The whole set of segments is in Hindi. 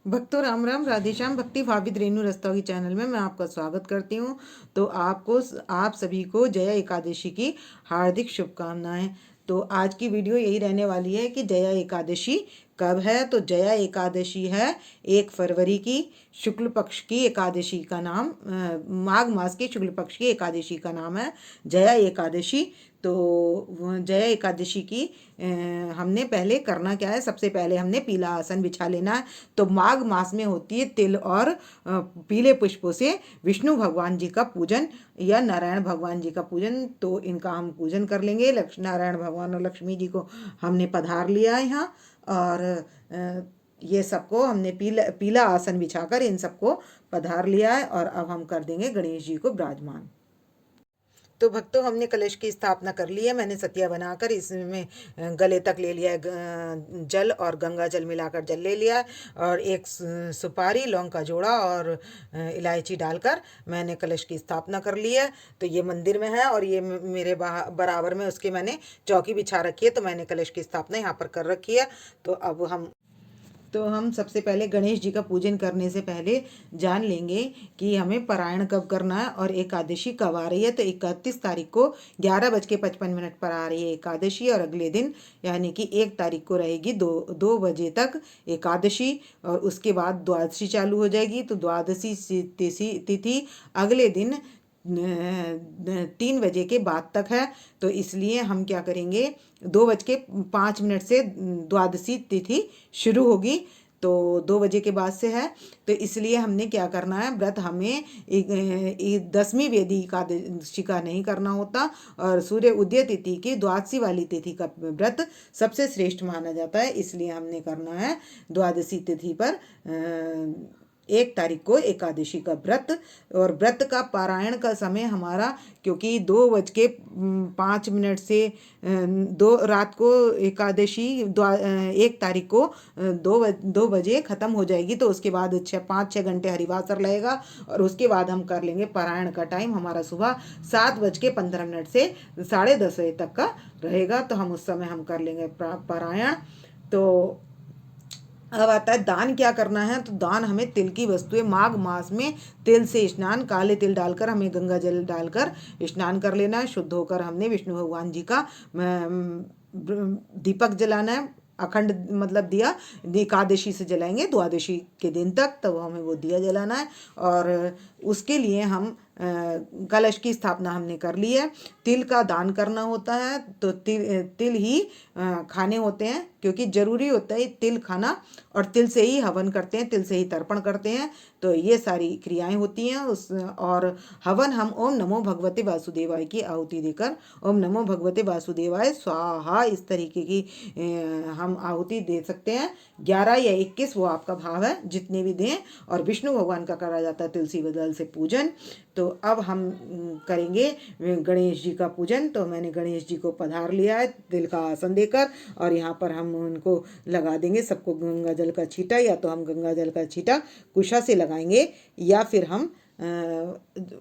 भक्तों राम राम, राधेश्याम। भक्ति भावित रेणु रस्तोगी चैनल में मैं आपका स्वागत करती हूँ। तो आप सभी को जया एकादशी की हार्दिक शुभकामनाएं। तो आज की वीडियो यही रहने वाली है कि जया एकादशी कब है। तो जया एकादशी है 1 फरवरी की, शुक्ल पक्ष की एकादशी का नाम, माघ मास की शुक्ल पक्ष की एकादशी का नाम है जया एकादशी। तो जया एकादशी की हमने पहले करना क्या है, सबसे पहले हमने पीला आसन बिछा लेना है। तो माघ मास में होती है तिल और पीले पुष्पों से विष्णु भगवान जी का पूजन या नारायण भगवान जी का पूजन। तो इनका हम पूजन कर लेंगे। नारायण भगवान और लक्ष्मी जी को हमने पधार लिया है यहाँ। और ये सबको हमने पीला पीला आसन बिछाकर इन सबको पधार लिया है। और अब हम कर देंगे गणेश जी को विराजमान। तो भक्तों, हमने कलश की स्थापना कर ली है। मैंने सतिया बनाकर इसमें गले तक ले लिया है जल, और गंगा जल मिलाकर जल ले लिया है। और एक सुपारी, लौंग का जोड़ा और इलायची डालकर मैंने कलश की स्थापना कर ली है। तो ये मंदिर में है और ये मेरे बराबर में उसके मैंने चौकी बिछा रखी है। तो मैंने कलश की स्थापना यहाँ पर कर रखी है। तो हम सबसे पहले गणेश जी का पूजन करने से पहले जान लेंगे कि हमें पारायण कब करना है और एकादशी कब आ रही है। तो 31 तारीख को 11:55 पर आ रही है एकादशी, और अगले दिन यानी कि 1 तारीख को रहेगी 2 बजे तक एकादशी। और उसके बाद द्वादशी चालू हो जाएगी। तो द्वादशी तिथि अगले दिन 3 बजे के बाद तक है। तो इसलिए हम क्या करेंगे, 2:05 से द्वादशी तिथि शुरू होगी। तो 2 बजे के बाद से है। तो इसलिए हमने क्या करना है, व्रत हमें 10वीं वेदी एकादशी का नहीं करना होता। और सूर्य उदय तिथि की द्वादशी वाली तिथि का व्रत सबसे श्रेष्ठ माना जाता है। इसलिए हमने करना है द्वादशी तिथि पर 1 तारीख को एकादशी का व्रत। और व्रत का पारायण का समय हमारा, क्योंकि 2:05 से रात को एकादशी 1 तारीख को 2 बजे ख़त्म हो जाएगी। तो उसके बाद 5-6 घंटे हरिवासर लगेगा। और उसके बाद हम कर लेंगे पारायण का टाइम हमारा सुबह 7:15 से 10:30 बजे तक का रहेगा। तो हम उस समय हम कर लेंगे पारायण। तो अब आता है दान क्या करना है। तो दान हमें तिल की वस्तुएं, माघ मास में तिल से स्नान, काले तिल डालकर हमें गंगा जल डालकर स्नान कर लेना है। शुद्ध होकर हमने विष्णु भगवान जी का दीपक जलाना है। अखंड मतलब दिया एकादशी से जलाएंगे द्वादशी के दिन तक, तो हमें वो दिया जलाना है। और उसके लिए हम कलश की स्थापना हमने कर ली है। तिल का दान करना होता है। तो तिल ही खाने होते हैं, क्योंकि ज़रूरी होता है तिल खाना। और तिल से ही हवन करते हैं, तिल से ही तर्पण करते हैं। तो ये सारी क्रियाएं होती हैं और हवन हम ओम नमो भगवते वासुदेवाय की आहुति देकर, ओम नमो भगवते वासुदेवाय स्वाहा, इस तरीके की हम आहुति दे सकते हैं। 11 या 21 वो आपका भाव है, जितने भी दें। और विष्णु भगवान का करा जाता है तुलसी दल से पूजन। तो अब हम करेंगे गणेश जी का पूजन। तो मैंने गणेश जी को पधार लिया है तिल का आसन देकर। और यहाँ पर हम उनको लगा देंगे सबको गंगा जल का छींटा। या तो हम गंगा जल का छींटा कुशा से लगाएंगे, या फिर हम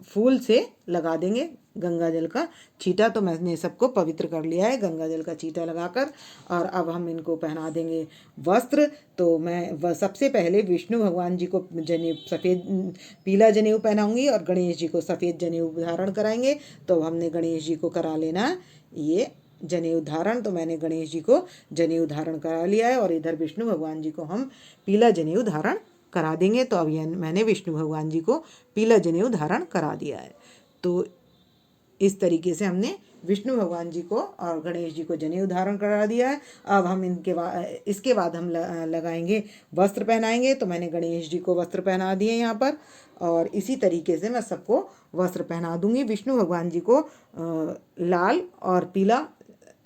फूल से लगा देंगे गंगा जल का छींटा। तो मैंने सबको पवित्र कर लिया है गंगा जल का छींटा लगाकर। और अब हम इनको पहना देंगे वस्त्र। तो मैं सबसे पहले विष्णु भगवान जी को जनेऊ, सफ़ेद पीला जनेऊ पहनाऊंगी, और गणेश जी को सफ़ेद जनेऊ धारण कराएंगे। तो हमने गणेश जी को करा लेना ये जनेऊ धारण। तो मैंने गणेश जी को जनेऊ धारण करा लिया है। और इधर विष्णु भगवान जी को हम पीला जनेऊ धारण करा देंगे। तो अब मैंने विष्णु भगवान जी को पीला जनेऊ धारण करा दिया है। तो इस तरीके से हमने विष्णु भगवान जी को और गणेश जी को जनेऊ धारण करा दिया है। अब हम इसके बाद हम लगाएंगे, वस्त्र पहनाएंगे। तो मैंने गणेश जी को वस्त्र पहना दिए यहाँ पर। और इसी तरीके से मैं सबको वस्त्र पहना दूंगी। विष्णु भगवान जी को लाल और पीला,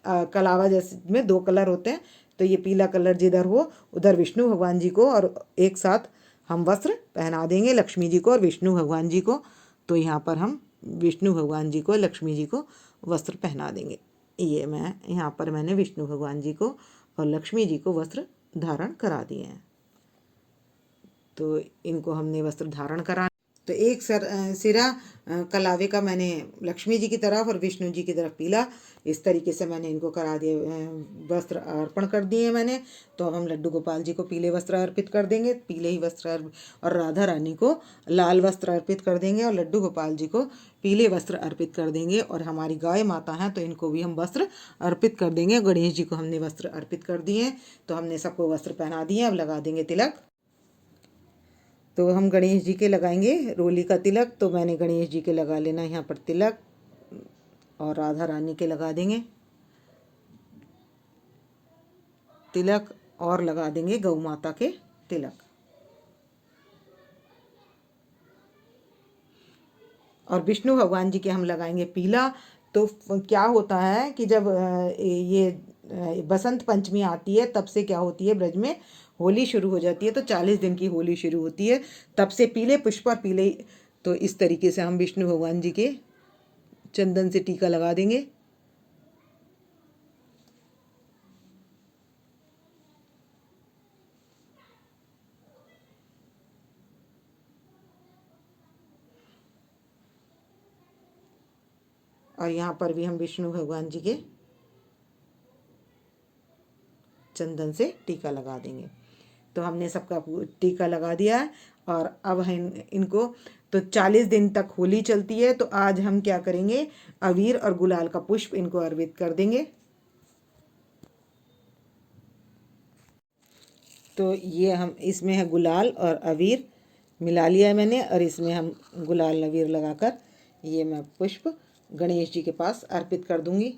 कलावा जैसे में 2 कलर होते हैं। तो ये पीला कलर जिधर हो उधर विष्णु भगवान जी को, और एक साथ हम वस्त्र पहना देंगे लक्ष्मी जी को और विष्णु भगवान जी को। तो यहाँ पर हम विष्णु भगवान जी को, लक्ष्मी जी को वस्त्र पहना देंगे। ये यहाँ पर मैंने विष्णु भगवान जी को और लक्ष्मी जी को वस्त्र धारण करा दिए हैं। तो इनको हमने वस्त्र धारण करा। तो एक सिरा कलावे का मैंने लक्ष्मी जी की तरफ और विष्णु जी की तरफ पीला, इस तरीके से मैंने इनको करा दिए, वस्त्र अर्पण कर दिए मैंने। तो अब हम लड्डू गोपाल जी को पीले वस्त्र अर्पित कर देंगे, पीले ही वस्त्र, और राधा रानी को लाल वस्त्र अर्पित कर देंगे और लड्डू गोपाल जी को पीले वस्त्र अर्पित कर देंगे। और हमारी गाय माता हैं तो इनको भी हम वस्त्र अर्पित कर देंगे। गणेश जी को हमने वस्त्र अर्पित कर दिए, तो हमने सबको वस्त्र पहना दिए। अब लगा देंगे तिलक। तो हम गणेश जी के लगाएंगे रोली का तिलक। तो मैंने गणेश जी के लगा लेना यहाँ पर तिलक, और राधा रानी के लगा देंगे तिलक, और लगा देंगे गौ माता के तिलक। और विष्णु भगवान जी के हम लगाएंगे पीला। तो क्या होता है कि जब ये बसंत पंचमी आती है, तब से क्या होती है, ब्रज में होली शुरू हो जाती है। तो 40 दिन की होली शुरू होती है, तब से पीले पुष्प और पीले। तो इस तरीके से हम विष्णु भगवान जी के चंदन से टीका लगा देंगे। और यहाँ पर भी हम विष्णु भगवान जी के चंदन से टीका लगा देंगे। तो हमने सबका टीका लगा दिया है। और अब हम इनको, तो 40 दिन तक होली चलती है, तो आज हम क्या करेंगे, अबीर और गुलाल का पुष्प इनको अर्पित कर देंगे। तो ये हम, इसमें है गुलाल और अबीर मिला लिया है मैंने, और इसमें हम गुलाल अबीर लगाकर ये मैं पुष्प गणेश जी के पास अर्पित कर दूंगी।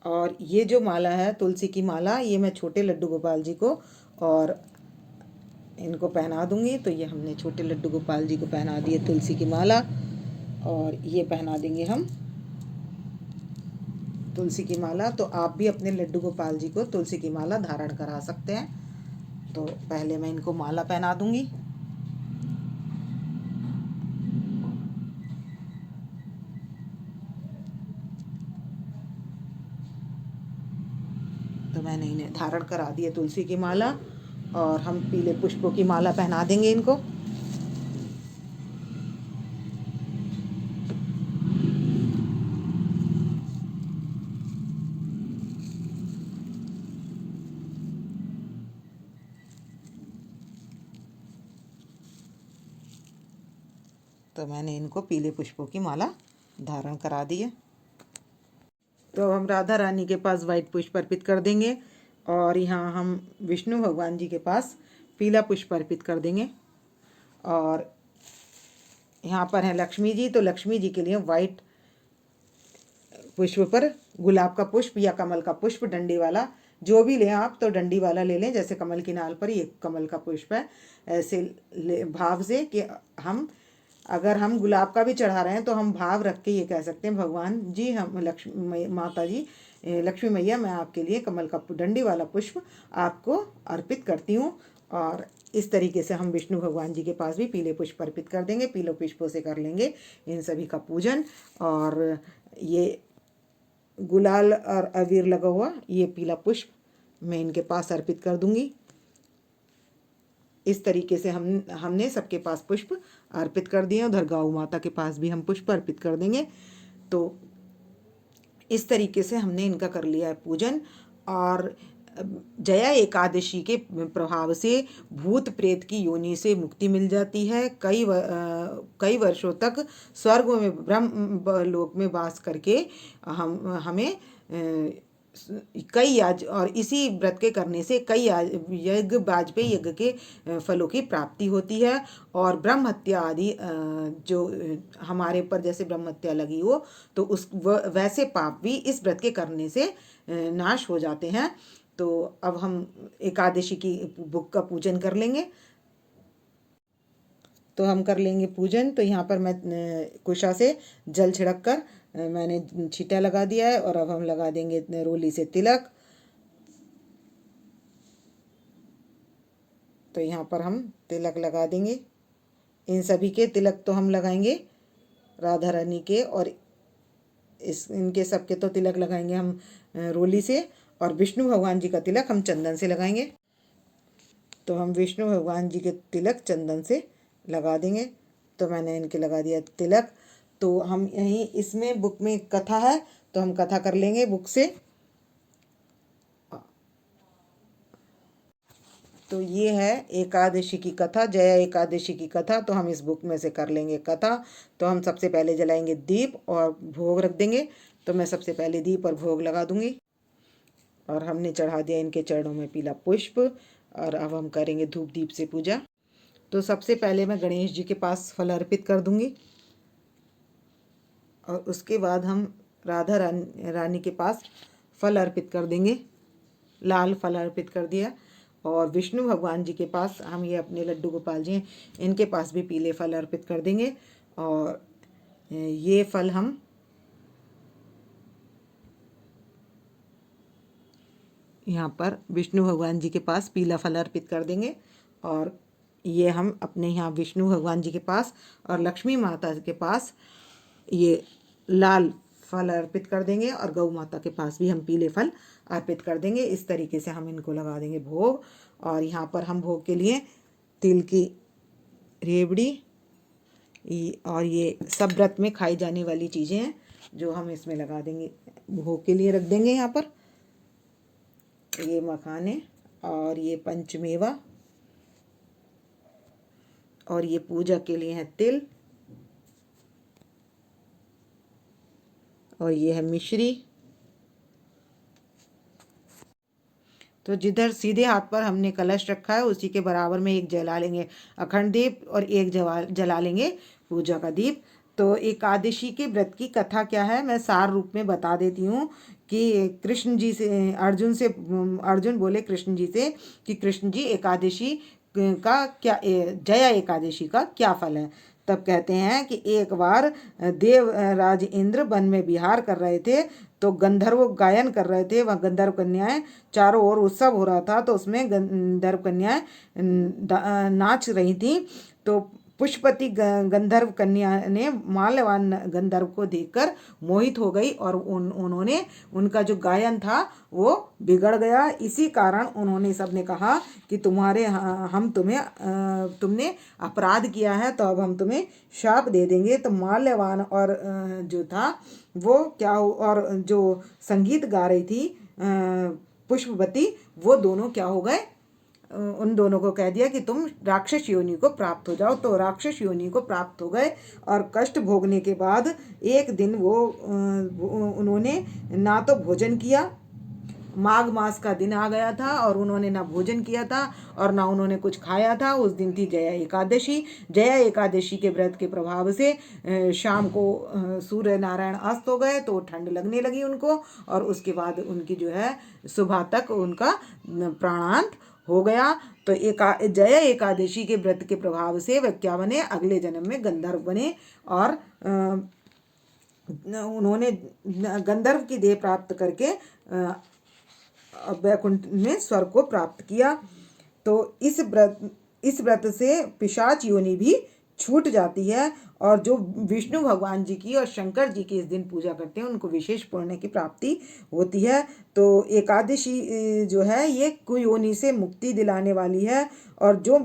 और ये जो माला है तुलसी की माला, ये मैं छोटे लड्डू गोपाल जी को और इनको पहना दूंगी। तो ये हमने छोटे लड्डू गोपाल जी को पहना दिए तुलसी की माला, और ये पहना देंगे हम तुलसी की माला। तो आप भी अपने लड्डू गोपाल जी को तुलसी की माला धारण करा सकते हैं। तो पहले मैं इनको माला पहना दूंगी। तो मैंने इन्हें धारण करा दिए तुलसी की माला, और हम पीले पुष्पों की माला पहना देंगे इनको। तो मैंने इनको पीले पुष्पों की माला धारण करा दी है। तो अब हम राधा रानी के पास वाइट पुष्प अर्पित कर देंगे, और यहाँ हम विष्णु भगवान जी के पास पीला पुष्प अर्पित कर देंगे। और यहाँ पर है लक्ष्मी जी, तो लक्ष्मी जी के लिए वाइट पुष्प पर गुलाब का पुष्प या कमल का पुष्प, डंडी वाला, जो भी लें आप, तो डंडी वाला ले लें। जैसे कमल की नाल पर ये कमल का पुष्प है, ऐसे भाव से कि हम, अगर हम गुलाब का भी चढ़ा रहे हैं तो हम भाव रख के ये कह सकते हैं, भगवान जी, हम लक्ष्मी माता जी, लक्ष्मी मैया, मैं आपके लिए कमल का डंडी वाला पुष्प आपको अर्पित करती हूँ। और इस तरीके से हम विष्णु भगवान जी के पास भी पीले पुष्प अर्पित कर देंगे। पीले पुष्पों से कर लेंगे इन सभी का पूजन। और ये गुलाल और अबीर लगा हुआ ये पीला पुष्प मैं इनके पास अर्पित कर दूंगी। इस तरीके से हमने सबके पास पुष्प अर्पित कर दिए। उधर गौ माता के पास भी हम पुष्प अर्पित कर देंगे। तो इस तरीके से हमने इनका कर लिया है पूजन। और जया एकादशी के प्रभाव से भूत प्रेत की योनि से मुक्ति मिल जाती है। कई वर्षों तक स्वर्ग में, ब्रह्म लोक में वास करके हमें कई याज, और इसी व्रत के करने से कई यज्ञ, वाजपेयी यज्ञ के फलों की प्राप्ति होती है। और ब्रह्म हत्या आदि जो हमारे पर जैसे ब्रह्म हत्या लगी हो, तो वैसे पाप भी इस व्रत के करने से नाश हो जाते हैं। तो अब हम एकादशी की बुक का पूजन कर लेंगे। तो हम कर लेंगे पूजन। तो यहाँ पर मैं कुशा से जल छिड़क कर मैंने छींटा लगा दिया है, और अब हम लगा देंगे रोली से तिलक। तो यहाँ पर हम तिलक लगा देंगे। इन सभी के तिलक तो हम लगाएंगे राधा रानी के, और इनके सबके तो तिलक लगाएंगे हम रोली से। और विष्णु भगवान जी का तिलक हम चंदन से लगाएंगे। तो हम विष्णु भगवान जी के तिलक चंदन से लगा देंगे। तो मैंने इनके लगा दिया तिलक। तो हम यहीं इसमें बुक में कथा है, तो हम कथा कर लेंगे बुक से। तो ये है एकादशी की कथा, जया एकादशी की कथा। तो हम इस बुक में से कर लेंगे कथा। तो हम सबसे पहले जलाएंगे दीप और भोग रख देंगे। तो मैं सबसे पहले दीप और भोग लगा दूंगी। और हमने चढ़ा दिया इनके चरणों में पीला पुष्प। और अब हम करेंगे धूप दीप से पूजा। तो सबसे पहले मैं गणेश जी के पास फल अर्पित कर दूंगी। और उसके बाद हम राधा रानी के पास फल अर्पित कर देंगे। लाल फल अर्पित कर दिया। और विष्णु भगवान जी के पास हम ये अपने लड्डू गोपाल जी हैं, इनके पास भी पीले फल अर्पित कर देंगे। और ये फल हम यहाँ पर विष्णु भगवान जी के पास पीला फल अर्पित कर देंगे। और ये हम अपने यहाँ विष्णु भगवान जी के पास और लक्ष्मी माता के पास ये लाल फल अर्पित कर देंगे। और गौ माता के पास भी हम पीले फल अर्पित कर देंगे। इस तरीके से हम इनको लगा देंगे भोग। और यहाँ पर हम भोग के लिए तिल की रेवड़ी और ये सब व्रत में खाई जाने वाली चीज़ें हैं जो हम इसमें लगा देंगे, भोग के लिए रख देंगे। यहाँ पर ये मखाने और ये पंचमेवा और ये पूजा के लिए है तिल और ये है मिश्री। तो जिधर सीधे हाथ पर हमने कलश रखा है उसी के बराबर में एक जला लेंगे अखंड दीप और एक जला लेंगे पूजा का दीप। तो एकादशी के व्रत की कथा क्या है मैं सार रूप में बता देती हूँ कि कृष्ण जी से अर्जुन बोले कृष्ण जी से कि कृष्ण जी एकादशी का क्या जया एकादशी का क्या फल है। तब कहते हैं कि एक बार देवराज इंद्र वन में विहार कर रहे थे, तो गंधर्व गायन कर रहे थे। वह गंधर्व कन्याएं चारों ओर उत्सव हो रहा था, तो उसमें गंधर्व कन्याएं नाच रही थी। तो पुष्पति गंधर्व कन्या ने माल्यवान गंधर्व को देखकर मोहित हो गई और उन्होंने उनका जो गायन था वो बिगड़ गया। इसी कारण उन्होंने सबने कहा कि हम तुमने अपराध किया है, तो अब हम तुम्हें शाप दे देंगे। तो माल्यवान और जो था वो क्या और जो संगीत गा रही थी पुष्पवती, वो दोनों क्या हो गए, उन दोनों को कह दिया कि तुम राक्षस योनि को प्राप्त हो जाओ। तो राक्षस योनि को प्राप्त हो गए और कष्ट भोगने के बाद एक दिन उन्होंने ना तो भोजन किया, माघ मास का दिन आ गया था और उन्होंने ना भोजन किया था और ना उन्होंने कुछ खाया था। उस दिन थी जया एकादशी। जया एकादशी के व्रत के प्रभाव से शाम को सूर्य नारायण अस्त हो गए, तो ठंड लगने लगी उनको। और उसके बाद उनकी जो है सुबह तक उनका प्राणांत हो गया। तो जया एकादशी के व्रत के प्रभाव से वे क्या बने, अगले जन्म में गंधर्व बने और उन्होंने गंधर्व की देह प्राप्त करके वैकुंठ में स्वर्ग को प्राप्त किया। तो इस व्रत से पिशाच योनि भी छूट जाती है। और जो विष्णु भगवान जी की और शंकर जी की इस दिन पूजा करते हैं उनको विशेष पुण्य की प्राप्ति होती है। तो एकादशी जो है ये कुयोनि से मुक्ति दिलाने वाली है। और जो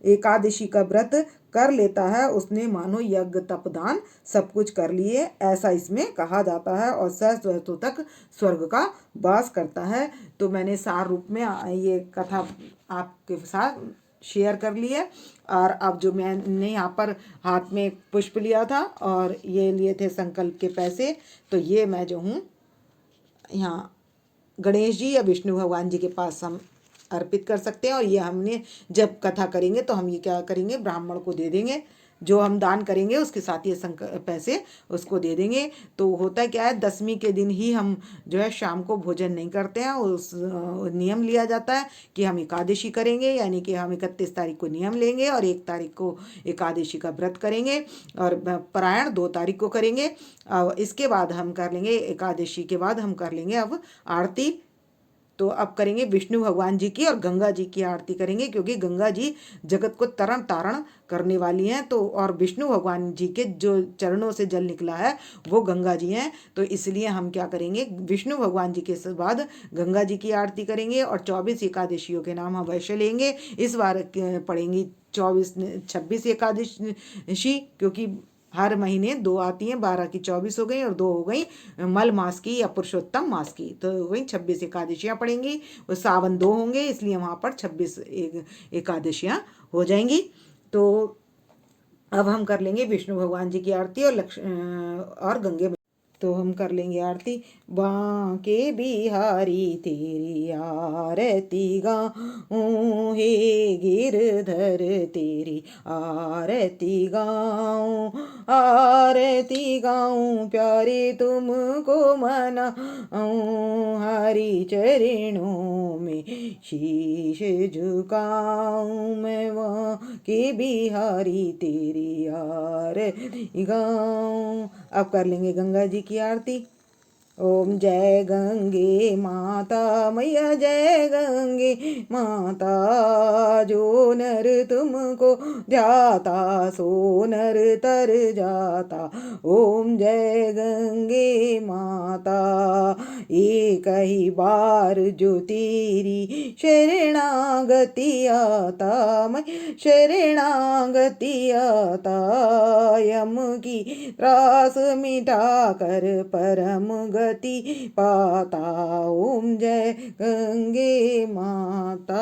एकादशी का व्रत कर लेता है उसने मानो यज्ञ तप दान सब कुछ कर लिए, ऐसा इसमें कहा जाता है। और सहस्त्रों तक स्वर्ग का वास करता है। तो मैंने सार रूप में ये कथा आपके साथ शेयर कर ली है। और अब जो मैंने यहाँ पर हाथ में पुष्प लिया था और ये लिए थे संकल्प के पैसे, तो ये मैं जो हूँ यहाँ गणेश जी या विष्णु भगवान जी के पास हम अर्पित कर सकते हैं। और ये हमने जब कथा करेंगे तो हम ये क्या करेंगे, ब्राह्मण को दे देंगे। जो हम दान करेंगे उसके साथ ये पैसे उसको दे देंगे। तो होता क्या है, दसवीं के दिन ही हम जो है शाम को भोजन नहीं करते हैं। उस नियम लिया जाता है कि हम एकादशी करेंगे, यानी कि हम 31 तारीख को नियम लेंगे और 1 तारीख को एकादशी का व्रत करेंगे और पारायण 2 तारीख को करेंगे। इसके बाद हम कर लेंगे, एकादशी के बाद हम कर लेंगे अब आरती तो अब करेंगे विष्णु भगवान जी की और गंगा जी की आरती करेंगे, क्योंकि गंगा जी जगत को तरण तारण करने वाली हैं। तो और विष्णु भगवान जी के जो चरणों से जल निकला है वो गंगा जी हैं, तो इसलिए हम क्या करेंगे, विष्णु भगवान जी के बाद गंगा जी की आरती करेंगे और 24 एकादशियों के नाम अवश्य लेंगे। इस बार पढ़ेंगी 26 एकादशी, क्योंकि हर महीने 2 आती हैं, 12 की 24 हो गई और 2 हो गई मल मास की या पुरुषोत्तम मास की, तो वही 26 एकादशियाँ पड़ेंगी। और सावन 2 होंगे, इसलिए वहाँ पर 26 एकादशियाँ हो जाएंगी। तो अब हम कर लेंगे विष्णु भगवान जी की आरती और गंगे, तो हम कर लेंगे आरती। बांके बिहारी तेरी आरती गाऊं, हे गिरधर तेरी आरती गाऊं, आरती गाऊं प्यारे तुमको मनाऊं, हरि चरणों में शीश झुकाऊं, मैं बांके बिहारी तेरी आरती गाऊं। अब कर लेंगे गंगा जी की आरती। ओम जय गंगे माता मैया जय गंगे माता, जो नर तुमको ध्याता सो नर तर जाता। ओम जय गंगे माता, एक ही बार जो तेरी शरणागति आता, मैं शरणागति आता, यम की त्रास मिटा कर परम गति पाता। ओम जय गंगे माता।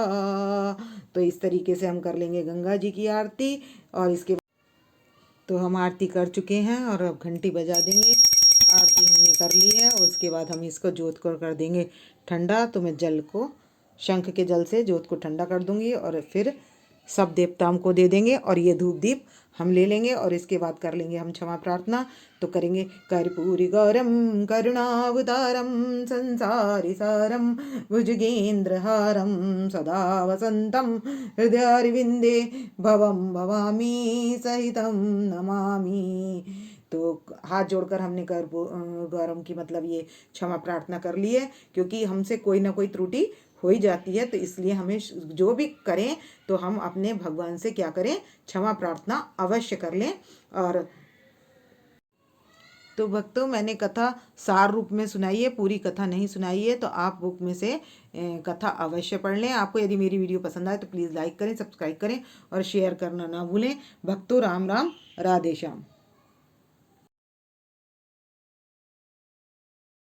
तो इस तरीके से हम कर लेंगे गंगा जी की आरती। और इसके तो हम आरती कर चुके हैं और अब घंटी बजा देंगे। आरती हमने कर ली है, उसके बाद हम इसको जोत कर देंगे ठंडा। तो मैं जल को शंख के जल से जोत को ठंडा कर दूंगी और फिर सब देवताओं को दे देंगे। और ये धूप दीप हम ले लेंगे और इसके बाद कर लेंगे हम क्षमा प्रार्थना। तो करेंगे कर्पूरी गौरम करुणावतारम संसारी सारम भुजगेंद्रहारम सदा वसंतम हृदयारविंदे भवम भवामी सहितम नमामि। तो हाथ जोड़कर हमने गौरम की मतलब ये क्षमा प्रार्थना कर ली है, क्योंकि हमसे कोई ना कोई त्रुटि हो ही जाती है। तो इसलिए हमें जो भी करें तो हम अपने भगवान से क्या करें, क्षमा प्रार्थना अवश्य कर लें। और तो भक्तों, मैंने कथा सार रूप में सुनाई है, पूरी कथा नहीं सुनाई है, तो आप बुक में से कथा अवश्य पढ़ लें। आपको यदि मेरी वीडियो पसंद आए तो प्लीज़ लाइक करें, सब्सक्राइब करें और शेयर करना ना भूलें। भक्तों राम राम, राधे श्याम।